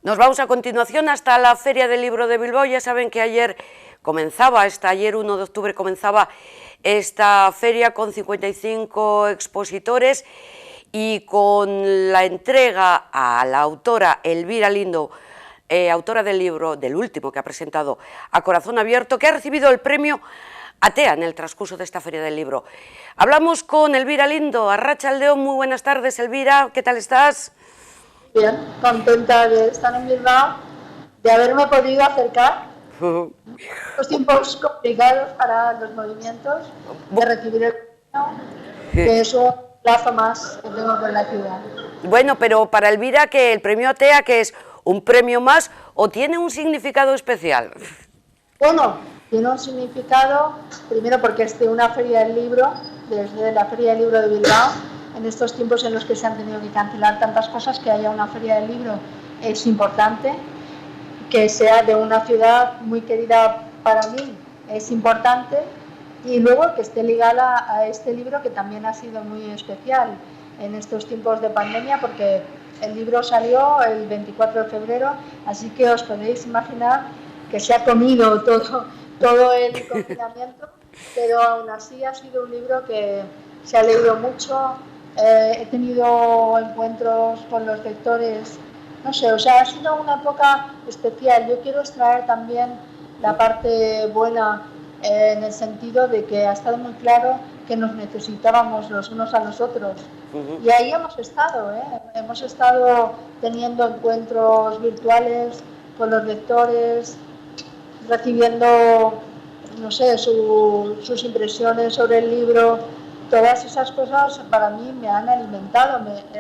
Nos vamos a continuación hasta la Feria del Libro de Bilbao. Ya saben que ayer 1 de octubre comenzaba esta feria con 55 expositores y con la entrega a la autora Elvira Lindo, autora del libro, del último que ha presentado, A Corazón Abierto, que ha recibido el premio Atea en el transcurso de esta Feria del Libro. Hablamos con Elvira Lindo. Arratsaldeon, muy buenas tardes, Elvira, ¿qué tal estás? Bien, contenta de estar en Bilbao, de haberme podido acercar. Los tiempos complicados para los movimientos, de recibir el premio, que es un lazo más que tengo con la ciudad. Bueno, pero para Elvira, que el premio Atea, que es un premio más o tiene un significado especial. Bueno, tiene un significado, primero porque es de una feria del libro, desde la Feria del Libro de Bilbao. En estos tiempos en los que se han tenido que cancelar tantas cosas, que haya una feria del libro es importante. Que sea de una ciudad muy querida para mí es importante, y luego que esté ligada a este libro, que también ha sido muy especial en estos tiempos de pandemia, porque el libro salió el 24 de febrero, así que os podéis imaginar que se ha comido todo el confinamiento, pero aún así ha sido un libro que se ha leído mucho. He tenido encuentros con los lectores, no sé, o sea, ha sido una época especial. Yo quiero extraer también la parte buena, en el sentido de que ha estado muy claro que nos necesitábamos los unos a los otros. Y ahí hemos estado, hemos estado teniendo encuentros virtuales con los lectores, recibiendo, no sé, sus impresiones sobre el libro. Todas esas cosas para mí me han alimentado,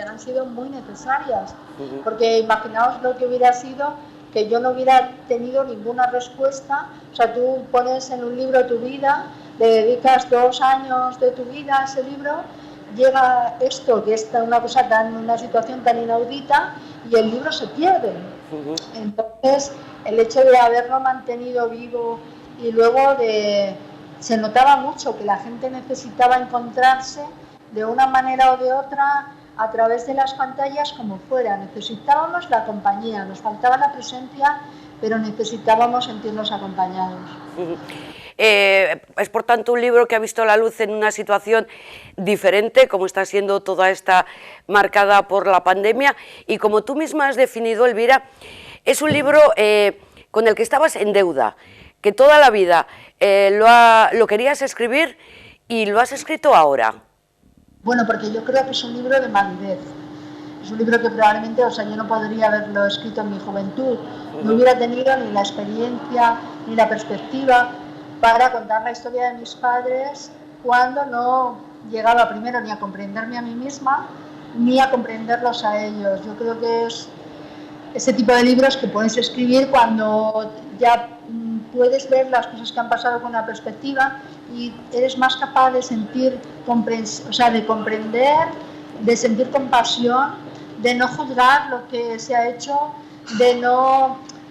han sido muy necesarias, porque imaginaos lo que hubiera sido que yo no hubiera tenido ninguna respuesta. O sea, tú pones en un libro tu vida, le dedicas 2 años de tu vida a ese libro, llega esto, que es una situación tan inaudita, y el libro se pierde. Entonces, el hecho de haberlo mantenido vivo, y luego se notaba mucho que la gente necesitaba encontrarse de una manera o de otra a través de las pantallas, como fuera. Necesitábamos la compañía, nos faltaba la presencia, pero necesitábamos sentirnos acompañados. Es por tanto un libro que ha visto la luz en una situación diferente, como está siendo toda esta marcada por la pandemia, y como tú misma has definido, Elvira, es un libro con el que estabas en deuda, que toda la vida lo querías escribir y lo has escrito ahora. Bueno, porque yo creo que es un libro de madurez. Es un libro que probablemente, o sea, yo no podría haberlo escrito en mi juventud. No hubiera tenido ni la experiencia ni la perspectiva para contar la historia de mis padres, cuando no llegaba primero ni a comprenderme a mí misma ni a comprenderlos a ellos. Yo creo que es ese tipo de libros que puedes escribir cuando ya puedes ver las cosas que han pasado con una perspectiva y eres más capaz de sentir, o sea, de comprender, de sentir compasión, de no juzgar lo que se ha hecho,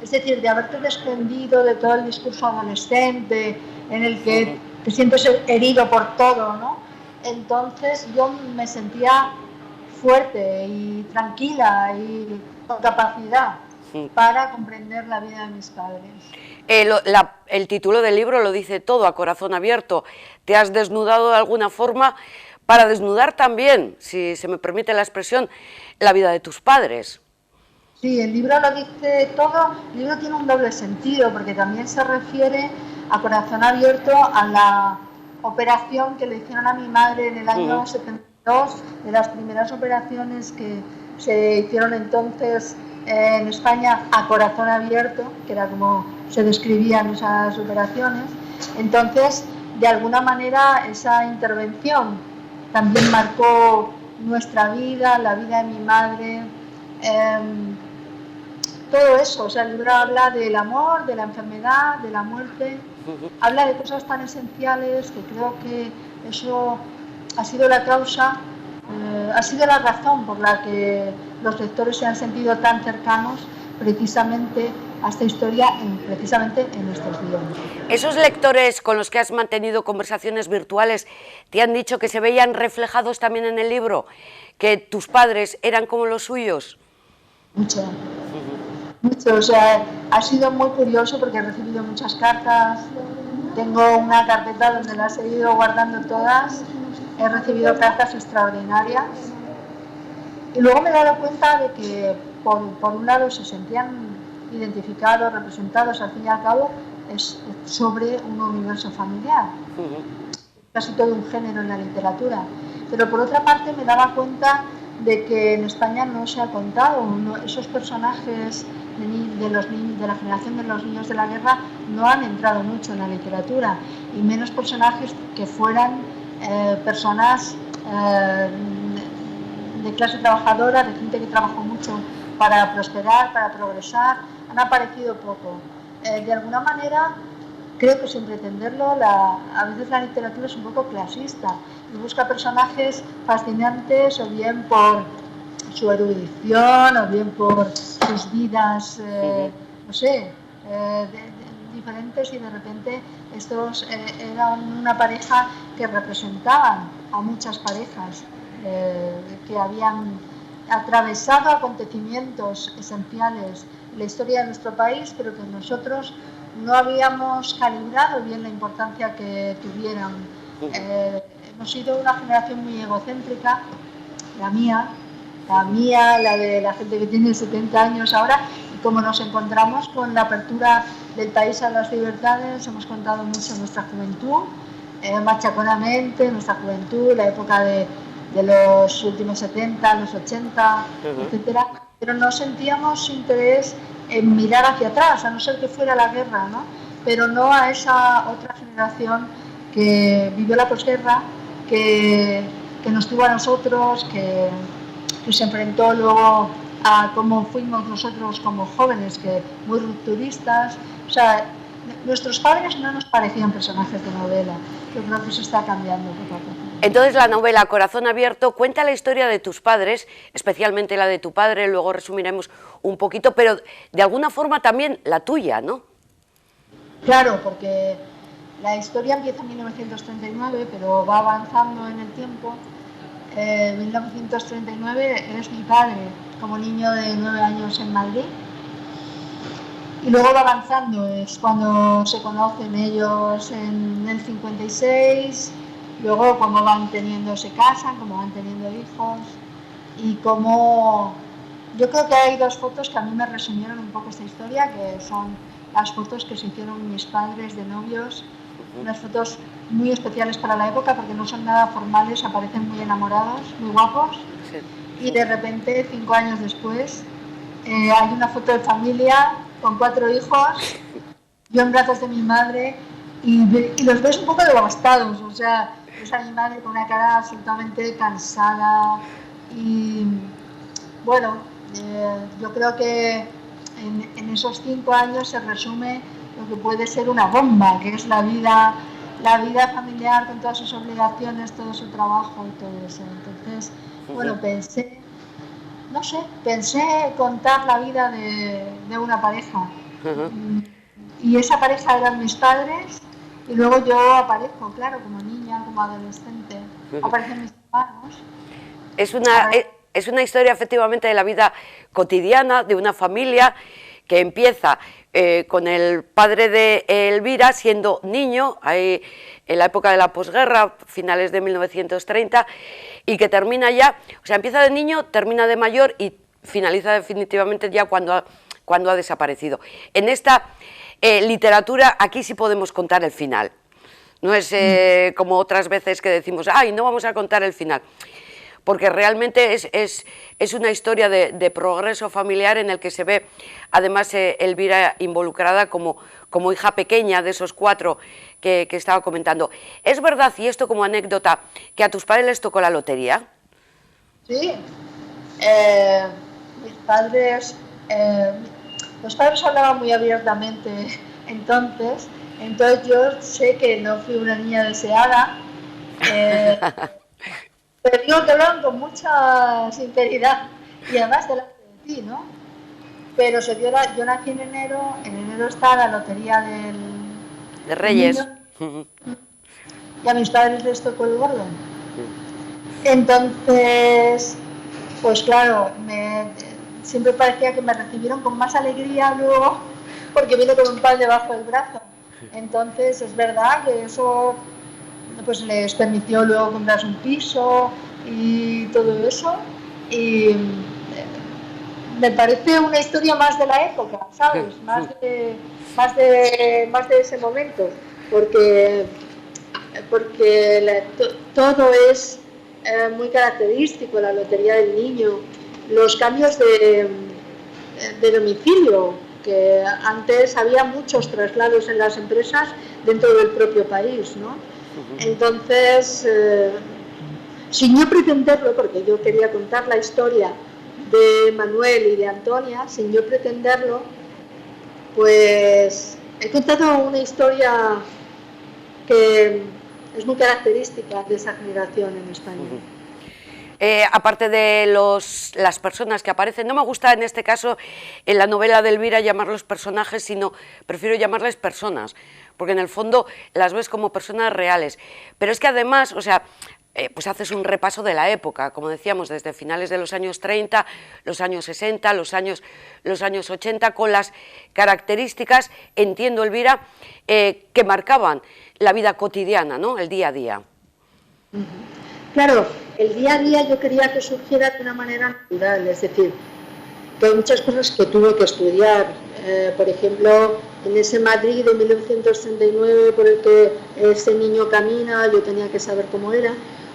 es decir, de haberte desprendido de todo el discurso adolescente en el que te sientes herido por todo, ¿no? Entonces yo me sentía fuerte y tranquila y con capacidad para comprender la vida de mis padres. El título del libro lo dice todo, A Corazón Abierto. Te has desnudado de alguna forma para desnudar también, si se me permite la expresión, la vida de tus padres. Sí, el libro lo dice todo. El libro tiene un doble sentido, porque también se refiere a Corazón Abierto a la operación que le hicieron a mi madre en el año 72, de las primeras operaciones que se hicieron entonces en España a corazón abierto, que era como se describían esas operaciones. Entonces, de alguna manera, esa intervención también marcó nuestra vida, la vida de mi madre, todo eso. O sea, el libro habla del amor, de la enfermedad, de la muerte, habla de cosas tan esenciales que creo que eso ha sido la causa, ha sido la razón por la que los lectores se han sentido tan cercanos precisamente a esta historia, precisamente en estos días. ¿Esos lectores con los que has mantenido conversaciones virtuales te han dicho que se veían reflejados también en el libro, que tus padres eran como los suyos? Mucho. mucho, o sea, ha sido muy curioso porque he recibido muchas cartas, tengo una carpeta donde las he ido guardando todas, he recibido cartas extraordinarias y luego me he dado cuenta de que por un lado se sentían identificados, representados, al fin y al cabo es sobre un universo familiar, casi todo un género en la literatura, pero por otra parte me daba cuenta de que en España no se ha contado, esos personajes de la generación de los niños de la guerra no han entrado mucho en la literatura, y menos personajes que fueran personas de clase trabajadora, de gente que trabajó mucho para prosperar, para progresar, han aparecido poco. De alguna manera, creo que sin pretenderlo, a veces la literatura es un poco clasista y busca personajes fascinantes o bien por su erudición o bien por sus vidas, no sé, diferentes, y de repente estos eran una pareja que representaban a muchas parejas que habían atravesado acontecimientos esenciales en la historia de nuestro país, pero que nosotros no habíamos calibrado bien la importancia que tuvieran. Hemos sido una generación muy egocéntrica, la mía, la de la gente que tiene 70 años ahora, y como nos encontramos con la apertura del país a las libertades, hemos contado mucho nuestra juventud, machaconamente, nuestra juventud, la época de los últimos 70, los 80, etcétera, pero no sentíamos interés en mirar hacia atrás, a no ser que fuera la guerra, ¿no? Pero no a esa otra generación que vivió la posguerra, que nos tuvo a nosotros, que se enfrentó luego a cómo fuimos nosotros como jóvenes, que muy rupturistas. O sea, nuestros padres no nos parecían personajes de novela. Yo creo que eso está cambiando poco a poco. Entonces la novela Corazón Abierto cuenta la historia de tus padres, especialmente la de tu padre, luego resumiremos un poquito, pero de alguna forma también la tuya, ¿no? Claro, porque la historia empieza en 1939, pero va avanzando en el tiempo. 1939 es mi padre como niño de 9 años en Madrid. Y luego va avanzando, es cuando se conocen ellos en el 56, luego cómo van teniendo, se casan, cómo van teniendo hijos, y cómo... Yo creo que hay dos fotos que a mí me resumieron un poco esta historia, que son las fotos que se hicieron mis padres de novios, unas fotos muy especiales para la época porque no son nada formales, aparecen muy enamorados, muy guapos, y de repente, 5 años después, hay una foto de familia con 4 hijos, yo en brazos de mi madre, y los ves un poco devastados, o sea, ves a mi madre con una cara absolutamente cansada, y bueno, yo creo que en esos 5 años se resume lo que puede ser una bomba, que es la vida familiar con todas sus obligaciones, todo su trabajo y todo eso. Entonces, bueno, pensé contar la vida de una pareja. Y esa pareja eran mis padres, y luego yo aparezco, claro, como niña, como adolescente. Aparecen mis hermanos. Es una historia efectivamente de la vida cotidiana de una familia que empieza con el padre de Elvira siendo niño, ahí en la época de la posguerra, finales de 1930, y que termina ya, o sea, empieza de niño, termina de mayor y finaliza definitivamente ya cuando ha desaparecido. En esta literatura aquí sí podemos contar el final, no es como otras veces que decimos, ay, no vamos a contar el final, porque realmente es una historia de progreso familiar en el que se ve además Elvira involucrada como hija pequeña de esos 4 que estaba comentando. ¿Es verdad, y esto como anécdota, que a tus padres les tocó la lotería? Sí, mis padres, los padres hablaban muy abiertamente entonces yo sé que no fui una niña deseada, pero digo que hablan con mucha sinceridad y además delante de ti, ¿no? Pero yo nací en enero está la lotería de Reyes. Y a mis padres les tocó el gordo. Entonces, pues claro, siempre parecía que me recibieron con más alegría luego porque vine con un pan debajo del brazo. Entonces es verdad que eso pues les permitió luego comprarse un piso y todo eso. Y me parece una historia más de la época, ¿sabes? Más de ese momento, porque todo es muy característico, la lotería del niño, los cambios de domicilio, que antes había muchos traslados en las empresas dentro del propio país, ¿no? Entonces, sin yo pretenderlo, porque yo quería contar la historia de Manuel y de Antonia, sin yo pretenderlo, pues he contado una historia que es muy característica de esa generación en España. Aparte de las personas que aparecen, no me gusta en este caso en la novela de Elvira llamarlos personajes, sino prefiero llamarles personas, porque en el fondo las ves como personas reales. Pero es que además, o sea, pues haces un repaso de la época, como decíamos, desde finales de los años 30, los años 60, los años 80, con las características, entiendo, Elvira, que marcaban la vida cotidiana, ¿no? El día a día. Claro, el día a día yo quería que surgiera de una manera natural, es decir, que hay muchas cosas que tuve que estudiar. Por ejemplo, en ese Madrid de 1939 por el que ese niño camina, yo tenía que saber cómo era,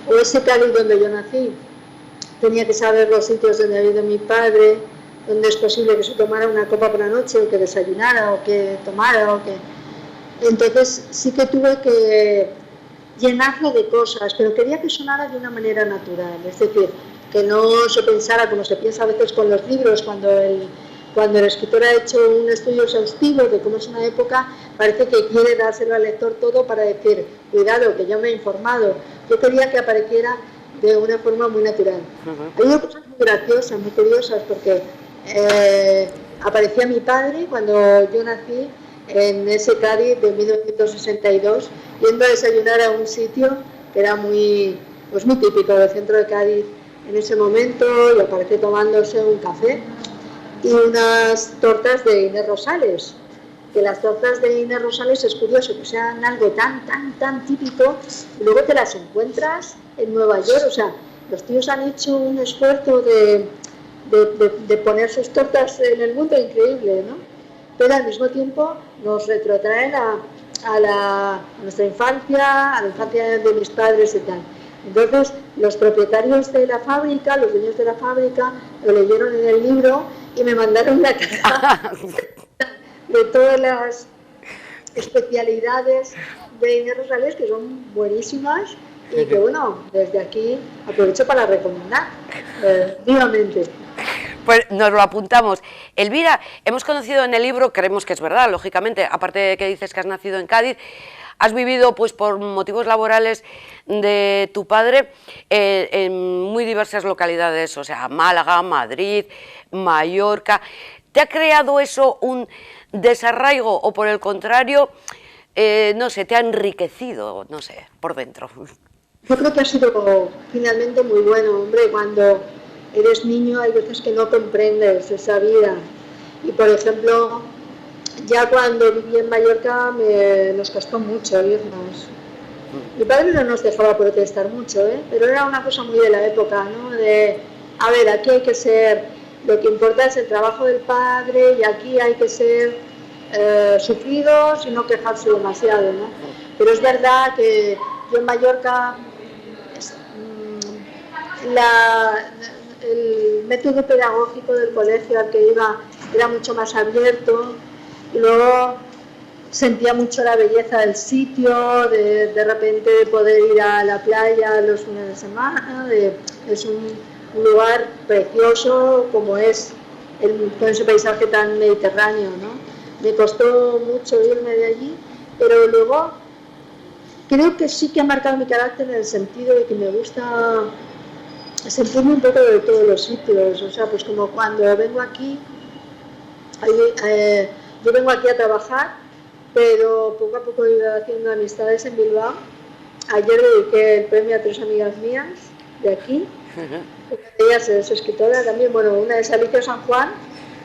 o ese Cádiz donde yo nací, tenía que saber los sitios donde había ido mi padre, donde es posible que se tomara una copa por la noche, o que desayunara, o que tomara, o que... Entonces sí que tuve que llenarlo de cosas, pero quería que sonara de una manera natural, es decir, que no se pensara como se piensa a veces con los libros, cuando el escritor ha hecho un estudio exhaustivo de cómo es una época, parece que quiere dárselo al lector todo para decir, cuidado, que yo me he informado. Yo quería que apareciera de una forma muy natural. Hay unas cosas muy graciosas, muy curiosas, porque aparecía mi padre cuando yo nací en ese Cádiz de 1962, yendo a desayunar a un sitio que era muy típico del centro de Cádiz en ese momento, y aparece tomándose un café y unas tortas de Inés Rosales, que las tortas de Inés Rosales es curioso que sean algo tan típico, y luego te las encuentras en Nueva York. O sea, los tíos han hecho un esfuerzo de poner sus tortas en el mundo increíble, ¿no? Pero al mismo tiempo nos retrotraen a nuestra infancia, a la infancia de mis padres y tal. Entonces, los propietarios de la fábrica, los dueños de la fábrica, lo leyeron en el libro y me mandaron una caja de todas las especialidades de Inés Rosales, que son buenísimas y que, bueno, desde aquí aprovecho para recomendar vivamente. Pues nos lo apuntamos. Elvira, hemos conocido en el libro, creemos que es verdad, lógicamente, aparte de que dices que has nacido en Cádiz, has vivido pues por motivos laborales de tu padre en muy diversas localidades, o sea, Málaga, Madrid, Mallorca. ¿Te ha creado eso un desarraigo o por el contrario, no sé, te ha enriquecido, no sé, por dentro? Yo creo que ha sido finalmente muy bueno, hombre, cuando eres niño hay veces que no comprendes esa vida. Y por ejemplo, ya cuando viví en Mallorca nos costó mucho irnos. Mi padre no nos dejaba protestar mucho, pero era una cosa muy de la época, ¿no? De, a ver, aquí hay que ser, lo que importa es el trabajo del padre y aquí hay que ser sufridos y no quejarse demasiado, ¿no? Pero es verdad que yo en Mallorca el método pedagógico del colegio al que iba era mucho más abierto, y luego sentía mucho la belleza del sitio, de repente poder ir a la playa los fines de semana, es un lugar precioso como es con ese paisaje tan mediterráneo, ¿no? Me costó mucho irme de allí, pero luego creo que sí que ha marcado mi carácter en el sentido de que me gusta sentirme un poco de todos los sitios. O sea, pues como cuando vengo aquí, yo vengo aquí a trabajar, pero poco a poco he ido haciendo amistades en Bilbao. Ayer dediqué el premio a 3 amigas mías de aquí, Una de ellas es escritora también, bueno, una es Alicia San Juan,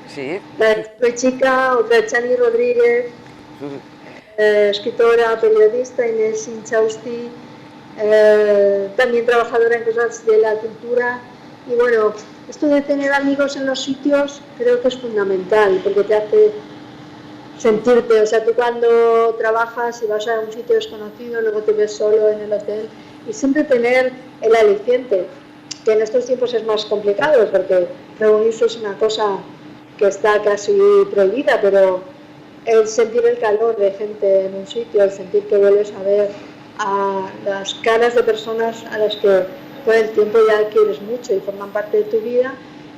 Sí. la de Chica, otra es Chani Rodríguez, escritora, periodista, Inés Inchausti, también trabajadora en cosas de la cultura. Y bueno, esto de tener amigos en los sitios creo que es fundamental, porque te hace sentirte, o sea, tú cuando trabajas y vas a un sitio desconocido, luego te ves solo en el hotel, y siempre tener el aliciente, que en estos tiempos es más complicado, porque reunirse es una cosa que está casi prohibida, pero el sentir el calor de gente en un sitio, el sentir que vuelves a ver a las caras de personas a las que con el tiempo ya quieres mucho y forman parte de tu vida,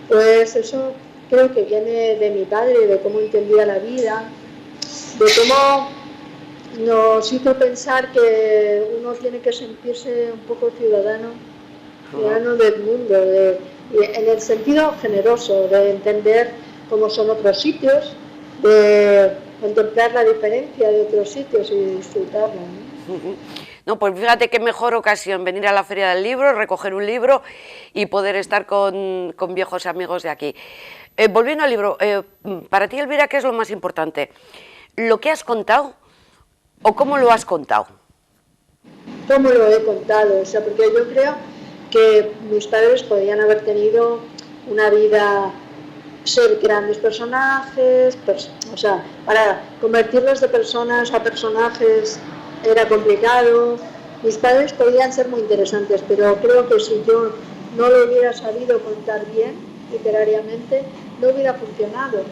pues eso creo que viene de mi padre, de cómo entendía la vida, de cómo nos hizo pensar que uno tiene que sentirse un poco ciudadano del mundo, en el sentido generoso, de entender cómo son otros sitios, de contemplar la diferencia de otros sitios y disfrutarla, ¿no? No, pues fíjate qué mejor ocasión venir a la Feria del Libro, recoger un libro y poder estar con viejos amigos de aquí. Volviendo al libro, para ti, Elvira, ¿qué es lo más importante? ¿Lo que has contado o cómo lo has contado? ¿Cómo lo he contado? O sea, porque yo creo que mis padres podían haber tenido una vida, ser grandes personajes, o sea, para convertirlos de personas a personajes era complicado. Mis padres podían ser muy interesantes, pero creo que si yo no lo hubiera sabido contar bien, literariamente, no hubiera funcionado.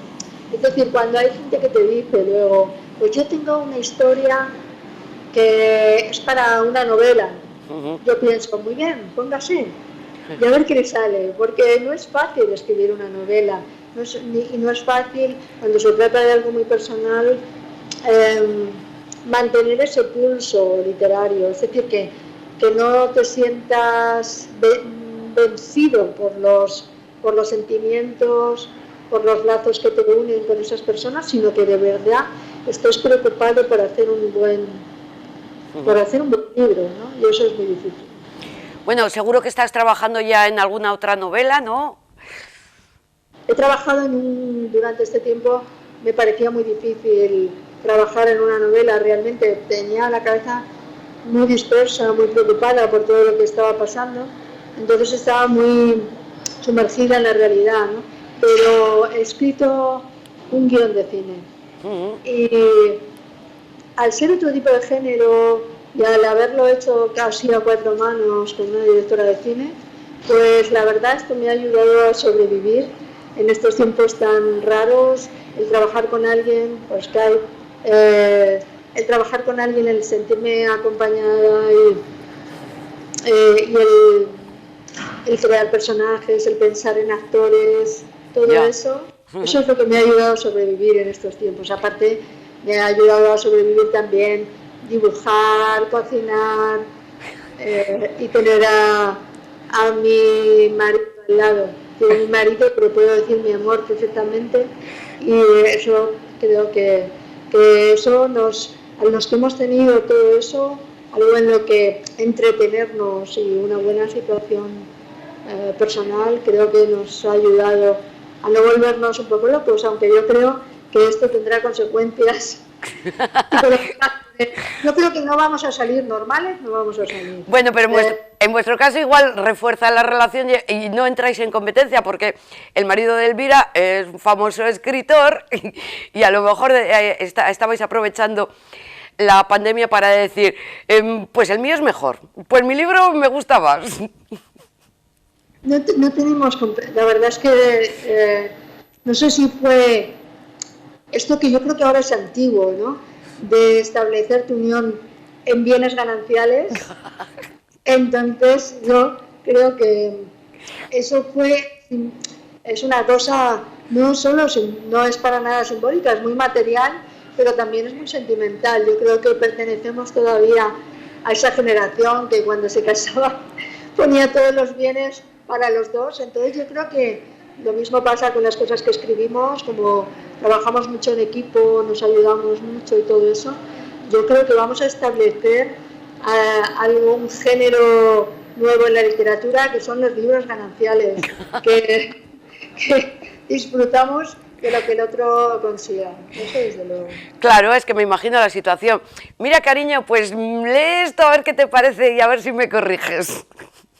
Es decir, cuando hay gente que te dice luego, pues yo tengo una historia que es para una novela, yo pienso, muy bien, póngase, y a ver qué le sale, porque no es fácil escribir una novela, y no es fácil, cuando se trata de algo muy personal, mantener ese pulso literario, es decir, que no te sientas vencido por los sentimientos, por los lazos que te unen con esas personas, sino que de verdad estés preocupado por hacer un buen libro, ¿no? Y eso es muy difícil. Bueno, seguro que estás trabajando ya en alguna otra novela, ¿no? He trabajado durante este tiempo, me parecía muy difícil trabajar en una novela, realmente tenía la cabeza muy dispersa, muy preocupada por todo lo que estaba pasando, entonces estaba muy sumergida en la realidad, ¿no? Pero he escrito un guión de cine y al ser otro tipo de género y al haberlo hecho casi a cuatro manos con una directora de cine, pues la verdad esto me ha ayudado a sobrevivir en estos tiempos tan raros, el trabajar con alguien por Skype, el trabajar con alguien, el sentirme acompañada y el crear personajes, el pensar en actores, todo eso es lo que me ha ayudado a sobrevivir en estos tiempos. Aparte, me ha ayudado a sobrevivir también dibujar, cocinar y tener a mi marido al lado. Tengo mi marido, pero puedo decir mi amor perfectamente, y eso creo que eso a los que hemos tenido todo eso, algo en lo que entretenernos y una buena situación personal, creo que nos ha ayudado a no volvernos un poco locos, aunque yo creo que esto tendrá consecuencias. Yo creo que no vamos a salir normales, no vamos a salir. Bueno, pero en vuestro caso igual refuerza la relación y no entráis en competencia, porque el marido de Elvira es un famoso escritor y a lo mejor estabais aprovechando la pandemia para decir, pues el mío es mejor, pues mi libro me gusta más. No tenemos, la verdad es que no sé si fue esto que yo creo que ahora es antiguo, ¿no? De establecer tu unión en bienes gananciales. Entonces yo creo que eso es una cosa no es para nada simbólica, es muy material, pero también es muy sentimental. Yo creo que pertenecemos todavía a esa generación que cuando se casaba ponía todos los bienes para los dos. Entonces yo creo que lo mismo pasa con las cosas que escribimos, como trabajamos mucho en equipo, nos ayudamos mucho y todo eso. Yo creo que vamos a establecer un género nuevo en la literatura, que son los libros gananciales, que disfrutamos de lo que el otro consiga. Eso desde luego. Claro, es que me imagino la situación. Mira, cariño, pues lee esto a ver qué te parece y a ver si me corriges.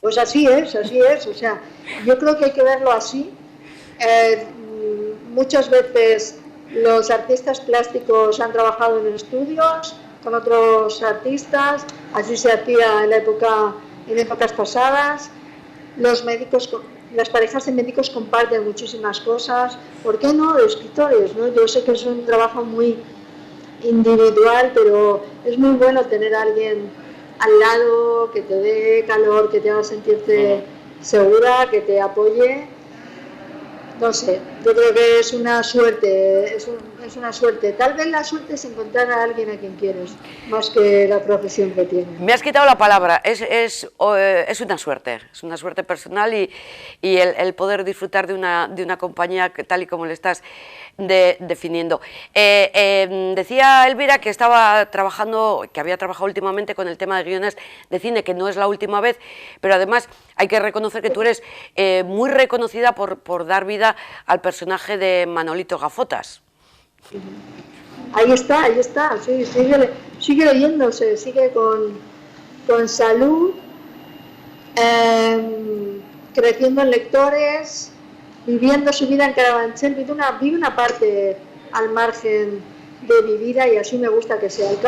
Pues así es, o sea, yo creo que hay que verlo así. Muchas veces los artistas plásticos han trabajado en estudios con otros artistas, así se hacía en épocas pasadas. Los médicos, las parejas de médicos comparten muchísimas cosas. ¿Por qué no? De escritores, ¿no? Yo sé que es un trabajo muy individual, pero es muy bueno tener a alguien al lado que te dé calor, que te haga sentirte segura, que te apoye. No sé, yo creo que es una suerte, es una suerte. Tal vez la suerte es encontrar a alguien a quien quieres, más que la profesión que tienes. Me has quitado la palabra, es una suerte personal y el poder disfrutar de una compañía tal y como le estás definiendo. Decía Elvira que estaba trabajando, que había trabajado últimamente con el tema de guiones de cine, que no es la última vez, pero además hay que reconocer que tú eres muy reconocida por dar vida al personaje de Manolito Gafotas. Ahí está, sí, sigue leyéndose, sigue con salud, creciendo en lectores, viviendo su vida en Carabanchel, vive una parte al margen de mi vida y así me gusta que sea. Él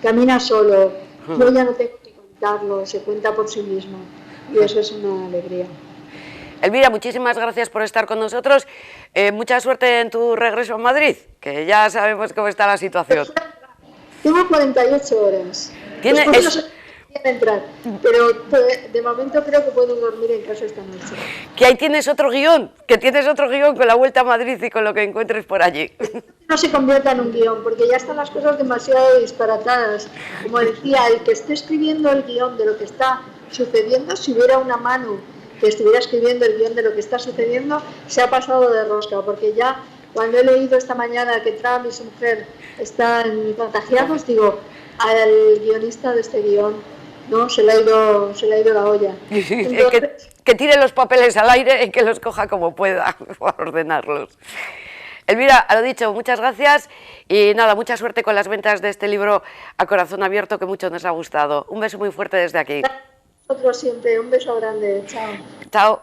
camina solo, yo ya no tengo que contarlo, se cuenta por sí mismo y eso es una alegría. Elvira, muchísimas gracias por estar con nosotros. Mucha suerte en tu regreso a Madrid, que ya sabemos cómo está la situación. Tengo 48 horas. ¿Tiene entrar, pero de momento creo que puedo dormir en casa esta noche. Que ahí tienes otro guión, con la vuelta a Madrid y con lo que encuentres por allí. No se convierta en un guión, porque ya están las cosas demasiado disparatadas. Como decía, el que esté escribiendo el guión de lo que está sucediendo, si hubiera una mano que estuviera escribiendo el guión de lo que está sucediendo, se ha pasado de rosca, porque ya cuando he leído esta mañana que Trump y su mujer están contagiados, digo, al guionista de este guión, ¿no? Se le ha ido la olla. Entonces, que tire los papeles al aire y que los coja como pueda para ordenarlos. Elvira, a lo dicho, muchas gracias y nada, mucha suerte con las ventas de este libro A Corazón Abierto que mucho nos ha gustado. Un beso muy fuerte desde aquí. Nosotros siempre, un beso grande, chao. Chao.